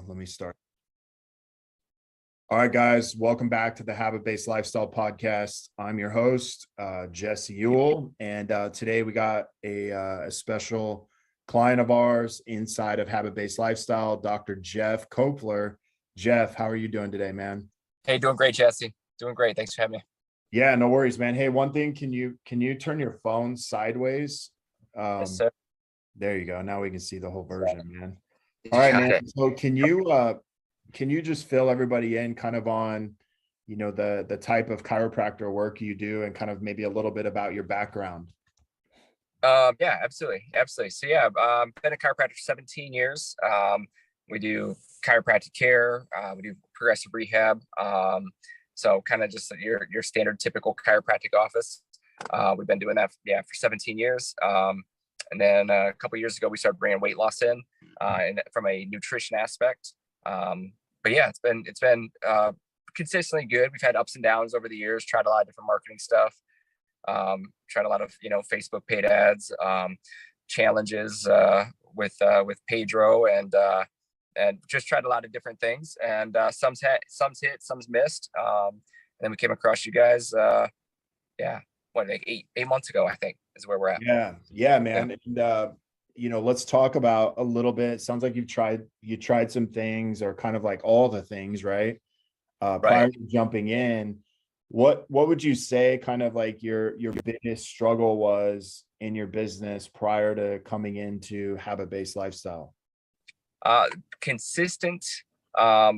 Let me start. All right, guys, welcome back to the Habit-Based Lifestyle Podcast. I'm your host, Jesse Ewell, and today we got a special client of ours inside of Habit-Based Lifestyle, Dr. Jeff Koepfler. Jeff, how are you doing today, man? Hey, doing great, Jesse. Doing great. Thanks for having me. Yeah, no worries, man. Hey, one thing, can you turn your phone sideways? Yes, sir. There you go. Now we can see the whole version, man. All right, man. So can you just fill everybody in kind of on, the type of chiropractor work you do and kind of maybe a little bit about your background? Yeah, absolutely. Absolutely. So yeah, been a chiropractor for 17 years. We do chiropractic care. We do progressive rehab. So kind of just your standard typical chiropractic office. We've been doing that for 17 years. And then a couple of years ago, we started bringing weight loss in, and from a nutrition aspect. But yeah, it's been consistently good. We've had ups and downs over the years, tried a lot of different marketing stuff, tried a lot of, Facebook paid ads, challenges, with Pedro and just tried a lot of different things, and some's hit, some's missed. And then we came across you guys, like eight months ago, I think is where we're at. Yeah, man. Yeah. And let's talk about a little bit. It sounds like you tried some things, or kind of like all the things, right? Prior to jumping in, what would you say kind of like your biggest struggle was in your business prior to coming into Habit-Based Lifestyle? Consistent. I'd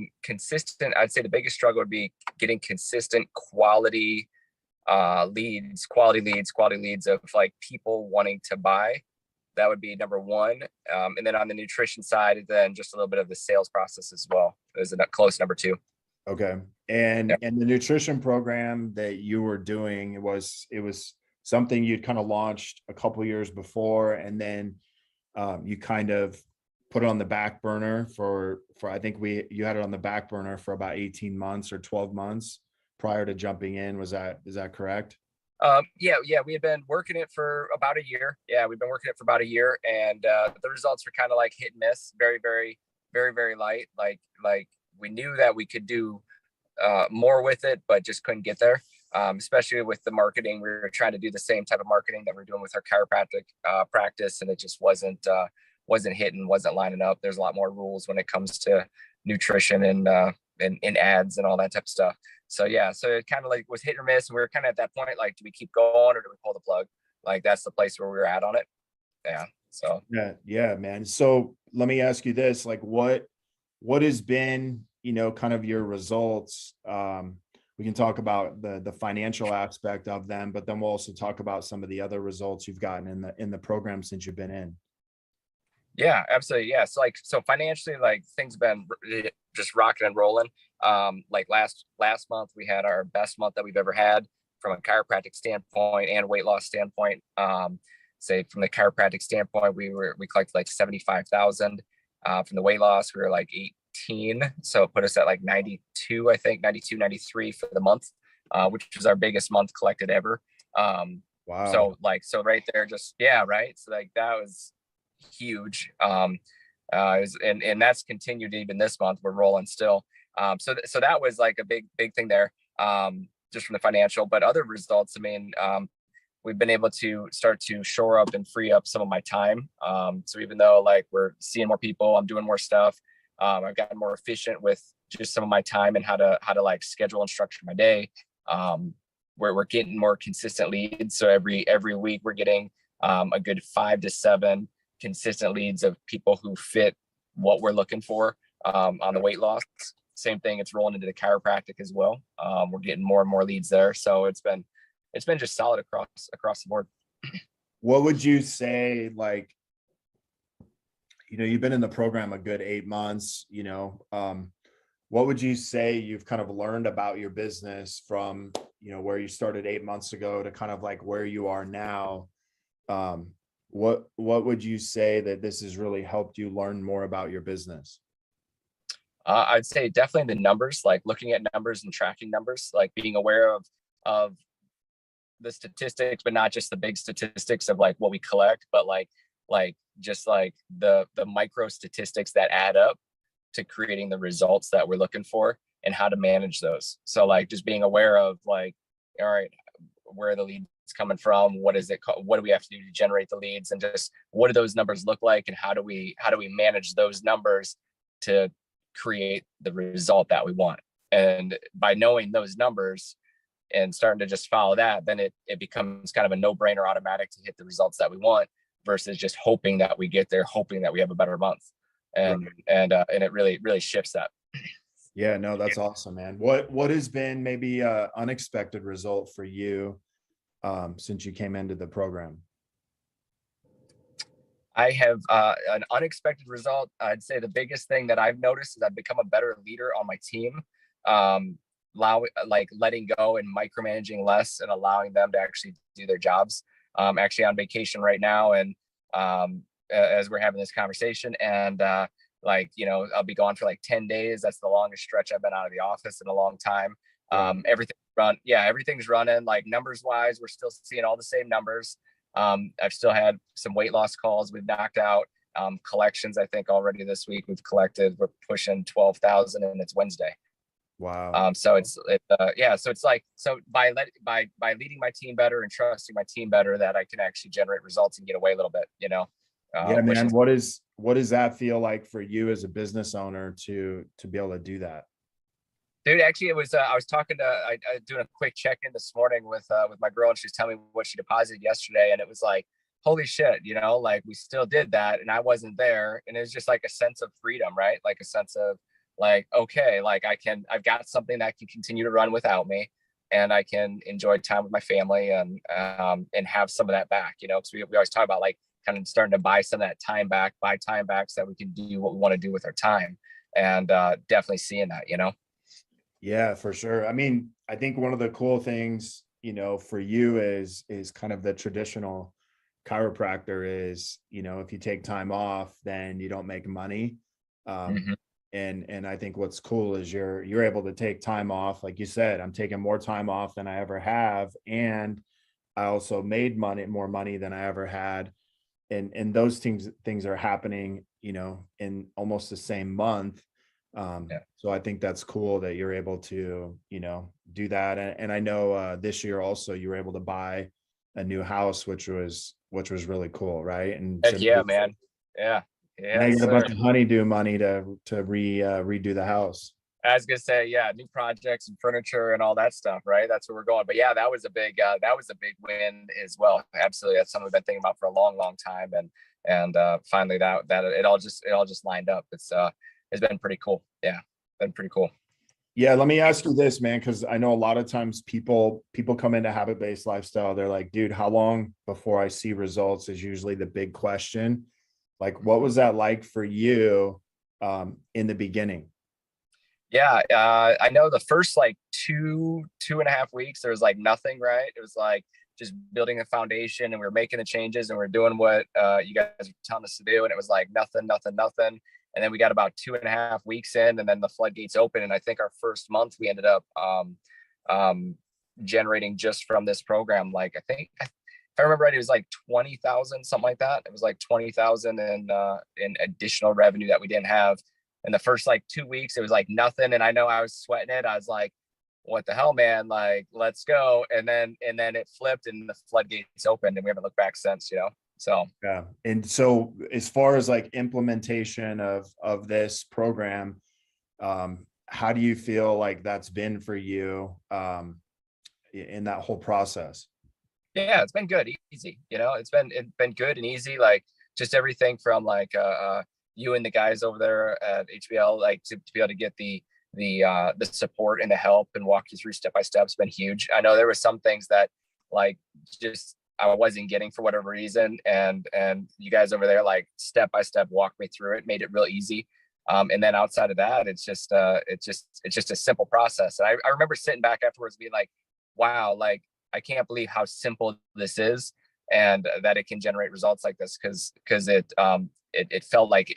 say the biggest struggle would be getting consistent quality leads of like people wanting to buy. That would be number one. And then on the nutrition side, then just a little bit of the sales process as well is a close number two. Okay. And the nutrition program that you were doing, it was something you'd kind of launched a couple of years before, and then you kind of put it on the back burner for I think you had it on the back burner for about 18 months or 12 months prior to jumping in. Is that correct? Yeah, we had been working it for about a year. Yeah, we've been working it for about a year, and the results were kind of like hit and miss, very, very, very, very light. Like we knew that we could do more with it, but just couldn't get there. Especially with the marketing, we were trying to do the same type of marketing that we're doing with our chiropractic practice, and it just wasn't hitting, wasn't lining up. There's a lot more rules when it comes to nutrition and ads and all that type of stuff. So yeah, so it kind of like was hit or miss, and we were kind of at that point, like, do we keep going or do we pull the plug? Like that's the place where we were at on it. Yeah. So yeah, man. So let me ask you this: like, what has been, kind of your results? We can talk about the financial aspect of them, but then we'll also talk about some of the other results you've gotten in the program since you've been in. Yeah, absolutely. Yeah. So financially, like things have been just rocking and rolling. Like last month, we had our best month that we've ever had from a chiropractic standpoint and weight loss standpoint. Say from the chiropractic standpoint, we collected like 75,000. From the weight loss, we were like 18. So it put us at like 92, I think 92, 93 for the month, which was our biggest month collected ever. Wow. So right there, just, yeah. Right. So like that was huge. And that's continued even this month. We're rolling still. So that was like a big thing there, just from the financial, but other results. I mean, we've been able to start to shore up and free up some of my time. So even though like we're seeing more people, I'm doing more stuff. I've gotten more efficient with just some of my time and how to like schedule and structure my day. We're getting more consistent leads. So every week we're getting a good 5 to 7 consistent leads of people who fit what we're looking for on the weight loss. Same thing, it's rolling into the chiropractic as well. We're getting more and more leads there. So it's been just solid across the board. What would you say, like, you've been in the program a good 8 months, what would you say you've kind of learned about your business from, where you started 8 months ago to kind of like where you are now? What would you say that this has really helped you learn more about your business? I'd say definitely the numbers, like looking at numbers and tracking numbers, like being aware of the statistics, but not just the big statistics of like what we collect, but like just like the micro statistics that add up. to creating the results that we're looking for and how to manage those. So like just being aware of like, all right, where are the leads coming from? What is it called? What do we have to do to generate the leads? And just what do those numbers look like? And how do we manage those numbers to create the result that we want? And by knowing those numbers and starting to just follow that, then it becomes kind of a no-brainer, automatic to hit the results that we want, versus just hoping that we get there, hoping that we have a better month. And it really shifts that. Yeah, no, that's awesome, man. What has been maybe a unexpected result for you since you came into the program? I have an unexpected result. I'd say the biggest thing that I've noticed is I've become a better leader on my team. Letting go and micromanaging less and allowing them to actually do their jobs. Actually on vacation right now, and as we're having this conversation, and I'll be gone for like 10 days. That's the longest stretch I've been out of the office in a long time. Everything's running, like numbers wise, we're still seeing all the same numbers. I've still had some weight loss calls we've knocked out. Collections, I think already this week we're pushing 12,000, and it's Wednesday. Wow. So it's like, so by leading my team better and trusting my team better, that I can actually generate results and get away a little bit, Yeah, man. What does that feel like for you as a business owner to be able to do that? Dude, actually, it was, I was talking to, I doing a quick check-in this morning with my girl, and she was telling me what she deposited yesterday. And it was like, holy shit, like we still did that and I wasn't there. And it was just like a sense of freedom, right? Like a sense of like, okay, like I've got something that can continue to run without me, and I can enjoy time with my family and have some of that back, because we always talk about like kind of starting to buy some of that time back, so that we can do what we want to do with our time. And definitely seeing that, Yeah, for sure. I mean, I think one of the cool things, for you is kind of the traditional chiropractor is, if you take time off, then you don't make money. Mm-hmm. And I think what's cool is you're able to take time off. Like you said, I'm taking more time off than I ever have. And I also made more money than I ever had. And those things are happening, in almost the same month. So I think that's cool that you're able to, do that. And I know this year also you were able to buy a new house, which was really cool, right? And so yeah, man. Yeah. now you got a bunch of honeydew money to redo the house. I was gonna say, yeah, new projects and furniture and all that stuff, right? That's where we're going. But yeah, that was a big win as well. Absolutely, that's something I've been thinking about for a long time, and finally that it all just lined up. It's been pretty cool. Yeah, been pretty cool. Yeah, let me ask you this, man, because I know a lot of times people come into habit-based lifestyle. They're like, dude, how long before I see results is usually the big question. Like, what was that like for you in the beginning? Yeah, I know the first like 2.5 weeks, there was like nothing, right? It was like just building a foundation, and we were making the changes, and we are doing what you guys were telling us to do. And it was like nothing. And then we got about 2.5 weeks in, and then the floodgates open. And I think our first month we ended up generating just from this program, like I think, if I remember right, it was like 20,000, something like that. It was like 20,000 in additional revenue that we didn't have. In the first like 2 weeks, it was like nothing. And I know I was sweating it. I was like, what the hell, man? Like, let's go. And then it flipped, and the floodgates opened, and we haven't looked back since, So yeah. And so as far as like implementation of this program, how do you feel like that's been for you in that whole process? yeah, it's been good, easy. It's been good and easy. Like just everything from like you and the guys over there at HBL, like to be able to get the support and the help and walk you through step by step has been huge. I know there were some things that like just I wasn't getting for whatever reason, and you guys over there like step by step walked me through it, made it real easy. And then outside of that, it's just a simple process. And I remember sitting back afterwards being like, wow, like I can't believe how simple this is, and that it can generate results like this, because it felt like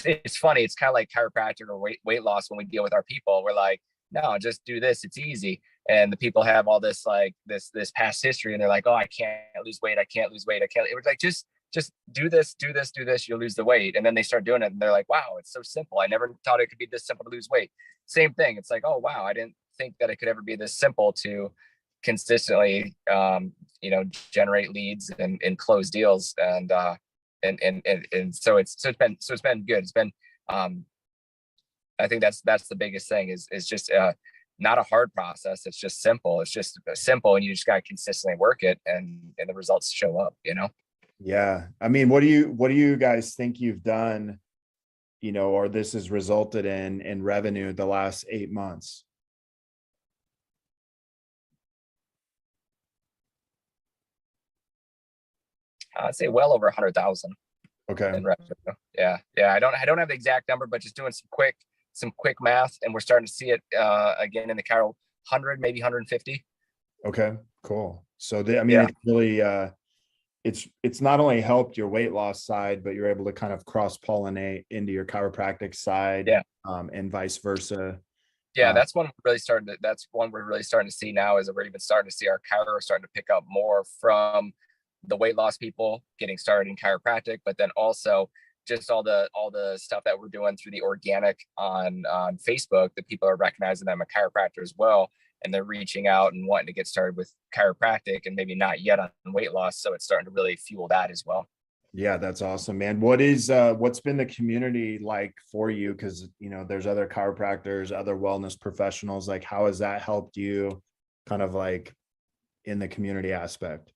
it's funny. It's kind of like chiropractic or weight loss. When we deal with our people, we're like, no, just do this. It's easy. And the people have all this like this past history, and they're like, oh, I can't lose weight. It was like, just just do this, do this, do this, you'll lose the weight. And then they start doing it and they're like, wow, it's so simple. I never thought it could be this simple to lose weight. Same thing. It's like, oh, wow, I didn't think that it could ever be this simple to consistently, generate leads and close deals. And so it's been good. It's been, I think that's the biggest thing is just, not a hard process. It's just simple. It's just simple, and you just got to consistently work it, and the results show up. Yeah. I mean, what do you guys think you've done, or this has resulted in revenue the last 8 months? I'd say well over 100,000 Okay. in revenue. Yeah. I don't have the exact number, but just doing some quick math, and we're starting to see it again in the Carol 100, maybe 150. Okay, cool. So it's really, it's not only helped your weight loss side, but you're able to kind of cross-pollinate into your chiropractic side, and vice versa. Yeah, that's one we're really starting to see now, is that we're even starting to see our chiro starting to pick up more from the weight loss people getting started in chiropractic, but then also just all the stuff that we're doing through the organic on Facebook, that people are recognizing them a chiropractor as well, and they're reaching out and wanting to get started with chiropractic and maybe not yet on weight loss. So it's starting to really fuel that as well. Yeah, that's awesome, man. What's been the community like for you? Because there's other chiropractors, other wellness professionals. Like, how has that helped you kind of like in the community aspect?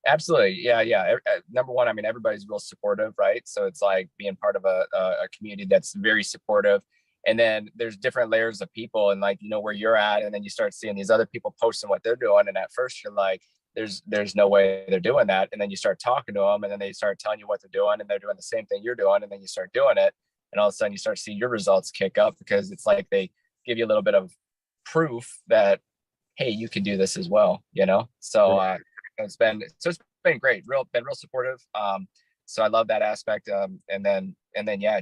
Absolutely. Yeah. Number one, I mean, everybody's real supportive, right? So it's like being part of a community that's very supportive. And then there's different layers of people, and like, where you're at, and then you start seeing these other people posting what they're doing. And at first you're like, there's no way they're doing that. And then you start talking to them, and then they start telling you what they're doing, and they're doing the same thing you're doing. And then you start doing it. And all of a sudden you start seeing your results kick up, because it's like they give you a little bit of proof that, hey, you can do this as well, So it's been great, been real supportive. So I love that aspect. And then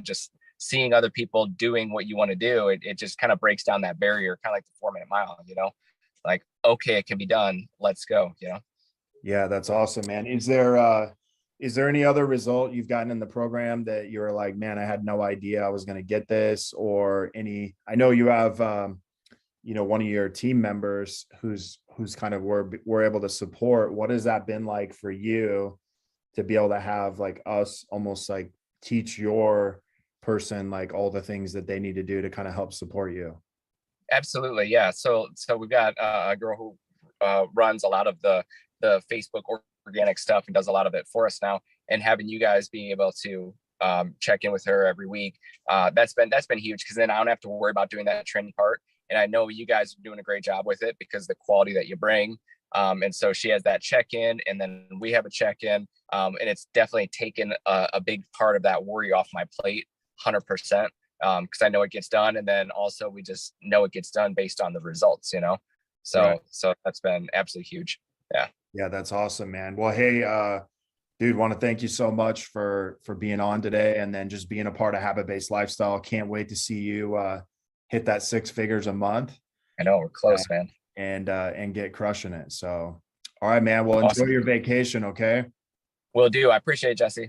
just seeing other people doing what you want to do, it just kind of breaks down that barrier, kind of like the 4-minute mile, like, okay, it can be done. Let's go, Yeah, that's awesome, man. Is there any other result you've gotten in the program that you're like, man, I had no idea I was going to get this? Or I know you have, one of your team members who's kind of were able to support. What has that been like for you to be able to have like us almost like teach your person like all the things that they need to do to kind of help support you? Absolutely. Yeah. So we've got a girl who runs a lot of the Facebook organic stuff and does a lot of it for us now, and having you guys being able to check in with her every week, that's been huge, because then I don't have to worry about doing that training part. And I know you guys are doing a great job with it because the quality that you bring. And so she has that check-in, and then we have a check-in. And it's definitely taken a big part of that worry off my plate, 100%. Because I know it gets done. And then also we just know it gets done based on the results, So, Right. so that's been absolutely huge. Yeah. Yeah, that's awesome, man. Well, hey, dude, want to thank you so much for being on today, and then just being a part of Habit-Based Lifestyle. Can't wait to see you hit that 6 figures a month. I know we're close, man. And get crushing it. So, all right, man. Well, enjoy Awesome. your vacation. Okay. Will do. I appreciate it, Jesse.